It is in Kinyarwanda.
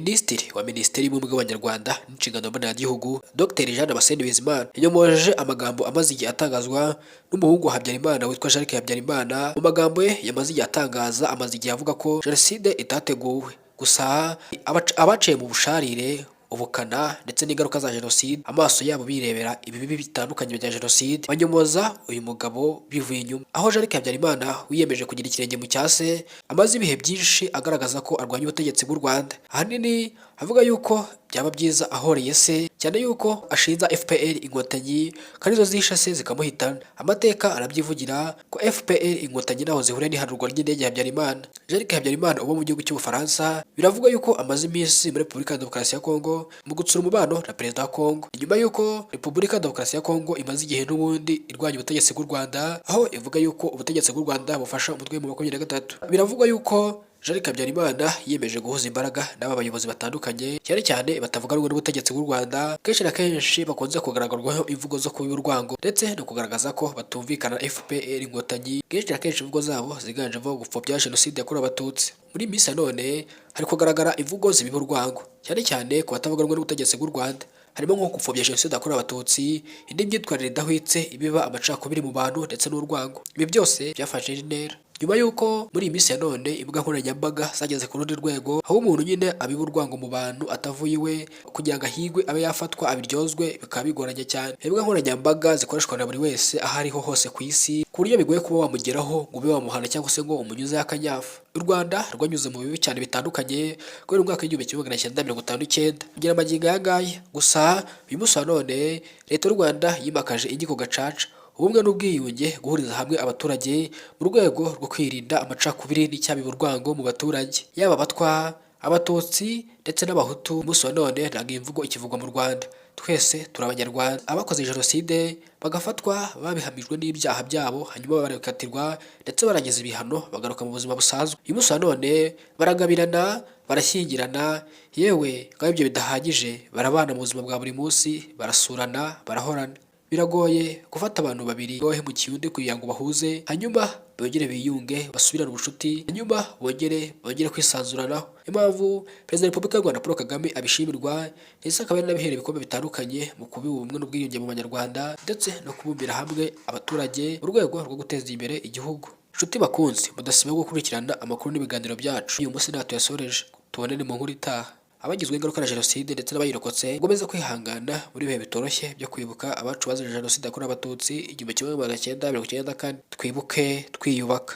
Minisitiri wa Minisiteri y'Ubumwe bw'Abanyarwanda n'Inshingano Mboneragihugu Dr Jean Damascene Bizimana yanyomoje amagambo amaze igihe atangazwa n'umuhungu wa Habyarimana witwa Jean Habyarimana. Mu magambo ye yamaze igihe atangaza, amaze igihe avuga ko Jenoside itateguwe, gusa abaciye mu busharire, ubukana ndetse n'ingaruka za Jenoside amaso yabo birebera ibibi bitandukanye bya Jenoside, banyomoza uyu mugabo bivuye inyuma. Aho Jean Habyarimana wiyemeje kugira ikirenge mu cyase, amaze ibihe byinshi agaragaza ko arwanya ubutegetsi bw'u Rwanda, ahanini avuga yuko byaba byiza ahoreye se, cyane yuko ashinja FPR Inkotanyi kandi zo zishe se zikamuhitana. Amateka arabyivugira ko FPR Inkotanyi naho zihure n'ihanurwa ry'indege ya Habyarimana. Jean Habyarimana uba mu gihugu cy'Ubufaransa biravugwa yuko amaze iminsi muri Repubulika ya Demokarasi ya Kongo mu gutsura umubano na Perezida wa Kongo, nyuma yuko Repubulika ya Demokarasi ya Kongo imaze igihe n'ubundi irwanya ubutegetsi bw'u Rwanda, aho ivuga yuko ubutegetsi bw'u Rwanda bufasha umutwe mu 23. Biravugwa yuko Jean Habyarimana yiyemeje guhuza imbaraga n'aba bayobozi batandukanye, cyane cyane batavuga rumwe n'ubutegetsi bw'u Rwanda, kenshi na kenshi bakunze kugaragarwaho imvugo zo kuba urwango ndetse no kugaragaza ko batumvikana FPR Inkotanyi. Kenshi na kenshi imvugo zabo ziganjemo gupfobya Jenoside yakorewe Abatutsi. Muri misa none hari kugaragara imvugo zibiba urwango, cyane cyane ku batavuga rumwe n'ubutegetsi bw'u Rwanda, harimo nko gupfobya Jenoside yakorewe Abatutsi, indi myitwarire idahwitse ibiba amacakubiri mu bantu ndetse n'urwango. Ibi byose byafashe intera nyuma yuko muri iyi minsi ya none imbuga nkoranyambaga zageze ku rundi rwego, aho umuntu nyine abiba urwango mu bantu atavuye iwe kugira ngo ahigwe abe yafatwa abiryozwe, bikaba bigoranye cyane. Imbuga nkoranyambaga zikoreshwa na buri wese aho ariho hose ku isi, ku buryo bigoye kuba wamugeraho ngo ube wamuhana cyangwa se ngo umunyuze akanyafu. U Rwanda rwanyuze mu bibi cyane bitandukanye kubera umwaka w'1959 kugira amagingo aya ngaya. Gusa uyu munsi wa none leta y'u Rwanda yimakaje inkiko gacaca, ubumwe n'ubwiyunge, guhuriza hamwe abaturage mu rwego rwo kwirinda amacakubiri n'icyabiba urwango mu baturage, yaba abatwa, abatutsi ndetse n'abahutu. Umunsi wa none ntabwo iyi mvugo ikivugwa mu Rwanda. Twese turi Abanyarwanda. Abakoze Jenoside bagafatwa babihamijwe n'ibyaha byabo, hanyuma barakatirwa ndetse barangiza ibihano bagaruka mu buzima busanzwe. Uyu munsi wa none baragabirana, barashyingirana, yewe kandi ibyo bidahagije barabana mu buzima bwa buri munsi, barasurana, barahorana. Biragoye gufata abantu babiri bahemukiye undi kugira ngo bahuze, hanyuma bongere biyunge, basubirane ubucuti, hanyuma bongere kwisanzuranaho. Impamvu Perezida wa Repubulika y'u Rwanda Paul Kagame abishimirwa ndetse akaba ari n'abiherera ibikombe bitandukanye mu kubiba ubumwe n'ubwiyunge mu Banyarwanda ndetse no kubumbira hamwe abaturage mu rwego rwo guteza imbere igihugu. Nshuti bakunzi, mudasiba gukurikirana amakuru n'ibiganiro byacu. Uyu munsi ntaho tuyasoreje, tubonane mu nkuru itaha. Abagizwe ingaruka na Jenoside ndetse n'abayirokotse ngomeza kwihangana muri bihe bitoroshye byo kwibuka abacu bazize Jenoside yakorewe Abatutsi 1994. Twibuke twiyubaka.